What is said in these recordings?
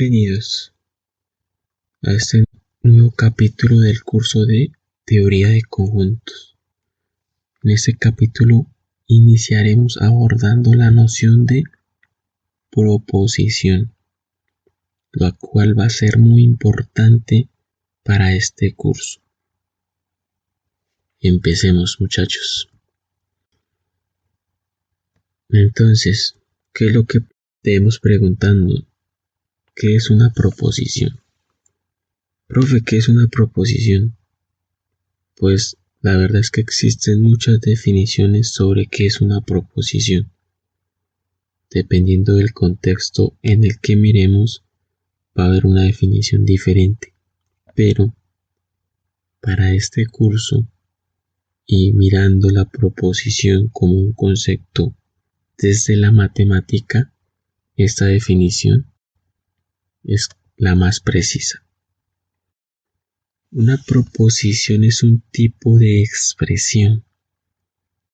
Bienvenidos a este nuevo capítulo del curso de Teoría de Conjuntos. En este capítulo iniciaremos abordando la noción de proposición, la cual va a ser muy importante para este curso. Empecemos, muchachos. Entonces, ¿qué es lo que debemos preguntando? ¿Qué es una proposición? Profe, ¿qué es una proposición? Pues la verdad es que existen muchas definiciones sobre qué es una proposición. Dependiendo del contexto en el que miremos, va a haber una definición diferente. Pero para este curso, y mirando la proposición como un concepto desde la matemática, esta definición es la más precisa. Una proposición es un tipo de expresión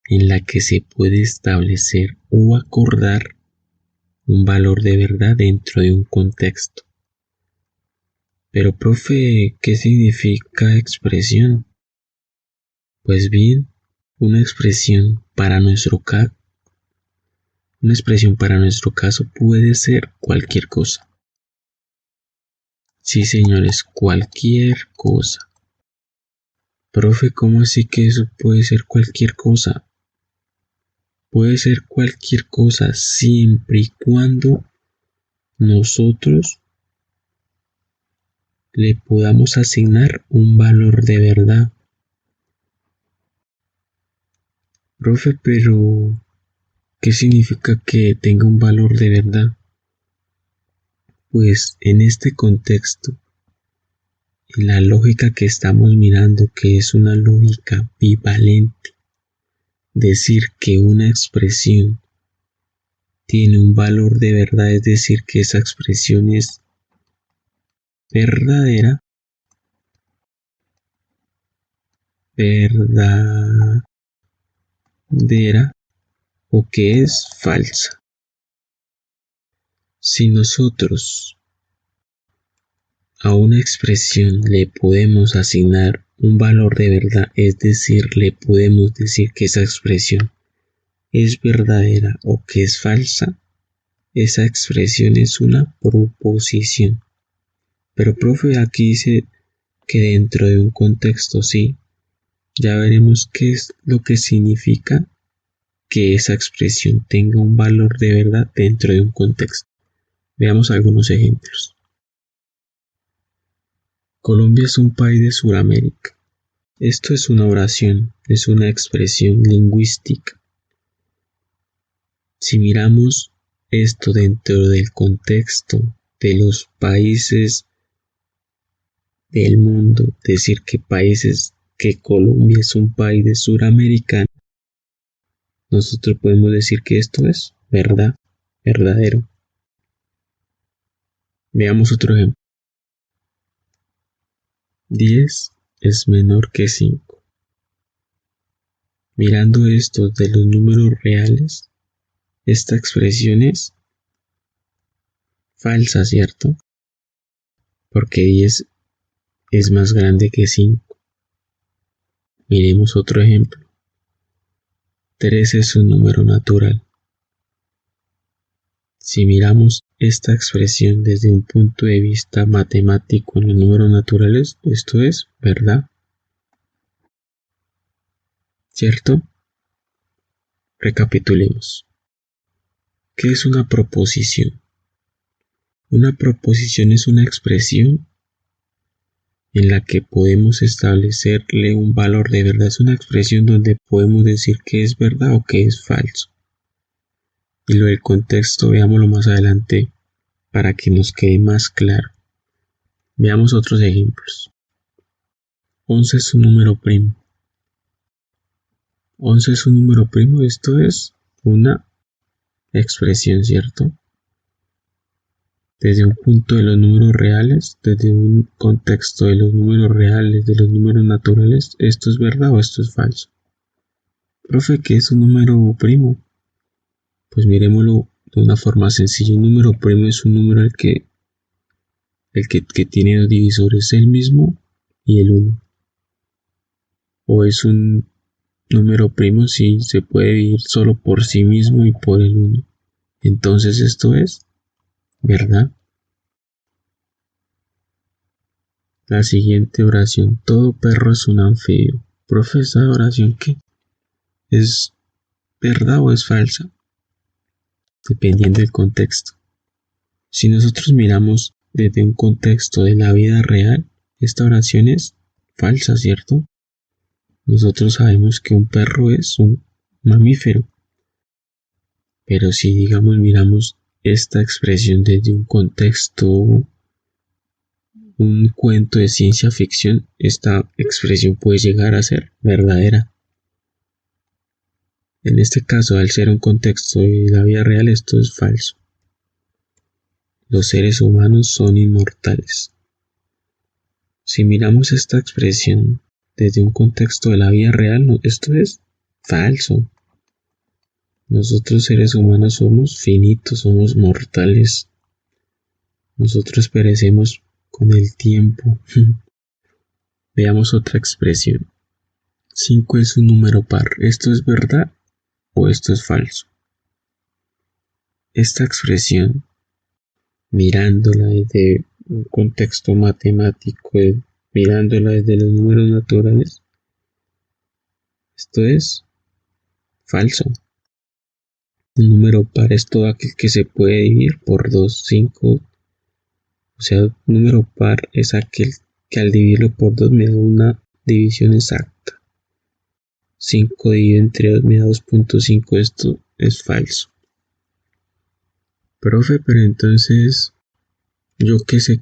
en la que se puede establecer o acordar un valor de verdad dentro de un contexto. Pero, profe, ¿qué significa expresión? Pues bien, una expresión para nuestro caso puede ser cualquier cosa. Sí, señores, cualquier cosa. Profe, ¿cómo así que eso puede ser cualquier cosa? Puede ser cualquier cosa siempre y cuando nosotros le podamos asignar un valor de verdad. Profe, pero ¿qué significa que tenga un valor de verdad? Pues en este contexto, en la lógica que estamos mirando, que es una lógica bivalente, decir que una expresión tiene un valor de verdad, es decir, que esa expresión es verdadera, o que es falsa. Si nosotros a una expresión le podemos asignar un valor de verdad, es decir, le podemos decir que esa expresión es verdadera o que es falsa, esa expresión es una proposición. Pero, profe, aquí dice que dentro de un contexto, sí, ya veremos qué es lo que significa que esa expresión tenga un valor de verdad dentro de un contexto. Veamos algunos ejemplos. Colombia es un país de Sudamérica. Esto es una oración, es una expresión lingüística. Si miramos esto dentro del contexto de los países del mundo, decir que Colombia es un país de Sudamérica, nosotros podemos decir que esto es verdad, verdadero. Veamos otro ejemplo. 10 es menor que 5. Mirando esto de los números reales, esta expresión es falsa, ¿cierto? Porque 10 es más grande que 5. Miremos otro ejemplo. 3 es un número natural. Si miramos esta expresión desde un punto de vista matemático en los números naturales, esto es verdad, ¿cierto? Recapitulemos. ¿Qué es una proposición? Una proposición es una expresión en la que podemos establecerle un valor de verdad. Es una expresión donde podemos decir que es verdad o que es falso. Y lo del contexto veámoslo más adelante para que nos quede más claro. Veamos otros ejemplos. 11 es un número primo. 11 es un número primo, esto es una expresión, ¿cierto? Desde un punto de los números reales, desde un contexto de los números reales, de los números naturales, ¿esto es verdad o esto es falso? Profe, ¿qué es un número primo? Pues miremoslo de una forma sencilla. Un número primo es un número al que El que tiene dos divisores, el mismo y el uno. O es un número primo si se puede dividir solo por sí mismo y por el uno. Entonces esto es verdad. La siguiente oración: todo perro es un anfibio. Profe, ¿esa oración qué? ¿Es verdad o es falsa? Dependiendo del contexto. Si nosotros miramos desde un contexto de la vida real, esta oración es falsa, ¿cierto? Nosotros sabemos que un perro es un mamífero. Pero si, digamos, miramos esta expresión desde un contexto, un cuento de ciencia ficción, esta expresión puede llegar a ser verdadera. En este caso, al ser un contexto de la vida real, esto es falso. Los seres humanos son inmortales. Si miramos esta expresión desde un contexto de la vida real, esto es falso. Nosotros seres humanos somos finitos, somos mortales. Nosotros perecemos con el tiempo. Veamos otra expresión. 5 es un número par. ¿Esto es verdad o esto es falso? Esta expresión, mirándola desde un contexto matemático, mirándola desde los números naturales, esto es falso. Un número par es todo aquel que se puede dividir por 2, 5. O sea, un número par es aquel que al dividirlo por 2 me da una división exacta. 5 dividido entre 2 me da 2.5. Esto es falso. Profe, pero entonces, ¿yo qué sé?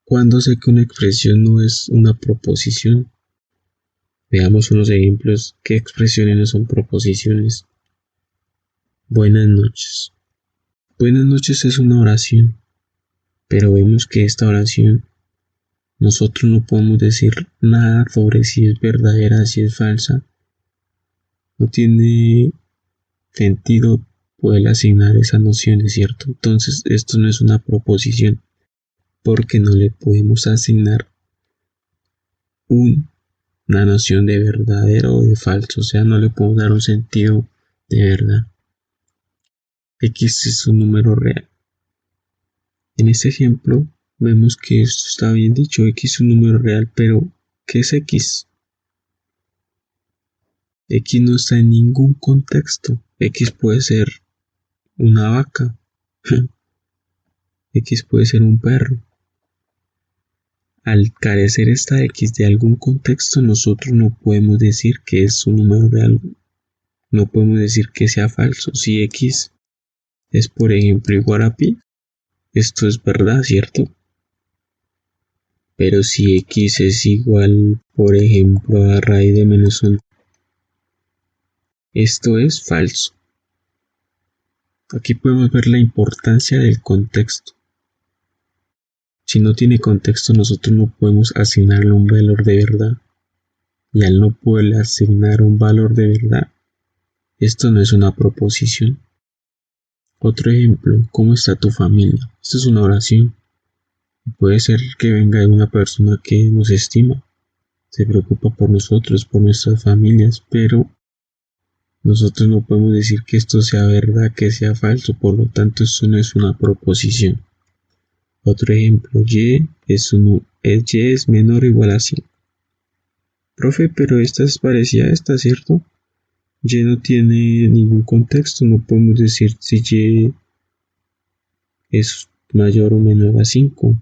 ¿Cuándo sé que una expresión no es una proposición? Veamos unos ejemplos. ¿Qué expresiones no son proposiciones? Buenas noches. Buenas noches es una oración, pero vemos que esta oración nosotros no podemos decir nada sobre si es verdadera, si es falsa. No tiene sentido poder asignar esas nociones, ¿cierto? Entonces esto no es una proposición porque no le podemos asignar una noción de verdadero o de falso, o sea, no le podemos dar un sentido de verdad. X es un número real. En este ejemplo vemos que esto está bien dicho, X es un número real, pero ¿qué es X? X no está en ningún contexto. X puede ser una vaca. X puede ser un perro. Al carecer esta X de algún contexto, nosotros no podemos decir que es un número real. No podemos decir que sea falso. Si X es, por ejemplo, igual a pi, esto es verdad, ¿cierto? Pero si X es igual, por ejemplo, a raíz de menos 1, esto es falso. Aquí podemos ver la importancia del contexto. Si no tiene contexto, nosotros no podemos asignarle un valor de verdad. Y al no poderle asignar un valor de verdad, esto no es una proposición. Otro ejemplo: ¿cómo está tu familia? Esto es una oración. Puede ser que venga de una persona que nos estima, se preocupa por nosotros, por nuestras familias, pero nosotros no podemos decir que esto sea verdad, que sea falso, por lo tanto esto no es una proposición. Otro ejemplo: Y es menor o igual a 5. Profe, pero esta es parecida a esta, ¿cierto? Y no tiene ningún contexto, no podemos decir si Y es mayor o menor a 5.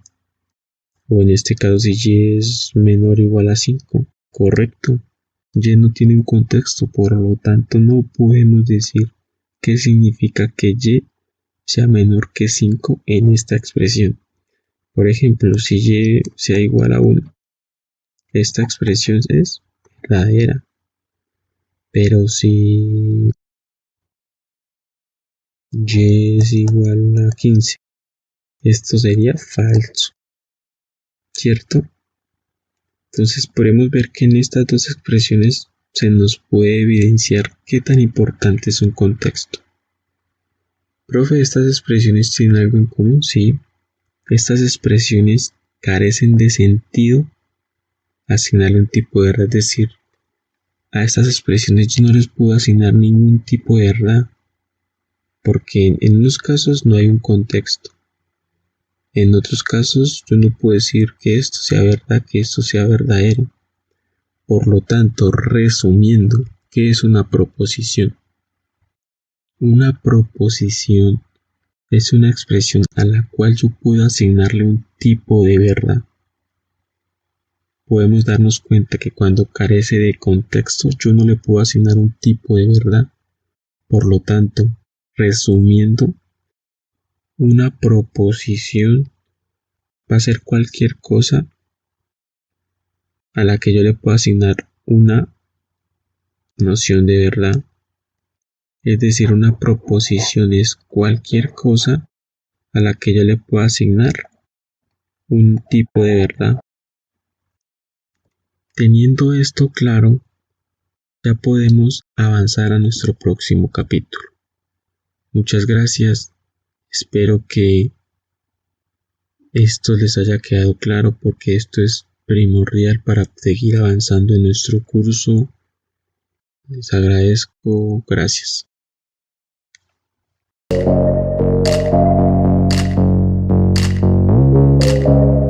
O en este caso si Y es menor o igual a 5. Correcto. Y no tiene un contexto, por lo tanto no podemos decir qué significa que Y sea menor que 5 en esta expresión. Por ejemplo, si Y sea igual a 1, esta expresión es verdadera. Pero si Y es igual a 15, esto sería falso, ¿cierto? Entonces podemos ver que en estas dos expresiones se nos puede evidenciar qué tan importante es un contexto. Profe, ¿estas expresiones tienen algo en común? Sí, estas expresiones carecen de sentido, asignarle un tipo de verdad, es decir, a estas expresiones yo no les puedo asignar ningún tipo de verdad, porque en unos casos no hay un contexto. En otros casos yo no puedo decir que esto sea verdad, que esto sea verdadero. Por lo tanto, resumiendo, ¿qué es una proposición? Una proposición es una expresión a la cual yo puedo asignarle un tipo de verdad. Podemos darnos cuenta que cuando carece de contexto yo no le puedo asignar un tipo de verdad. Por lo tanto, resumiendo, una proposición va a ser cualquier cosa a la que yo le pueda asignar una noción de verdad. Es decir, una proposición es cualquier cosa a la que yo le pueda asignar un tipo de verdad. Teniendo esto claro, ya podemos avanzar a nuestro próximo capítulo. Muchas gracias. Espero que esto les haya quedado claro porque esto es primordial para seguir avanzando en nuestro curso. Les agradezco. Gracias.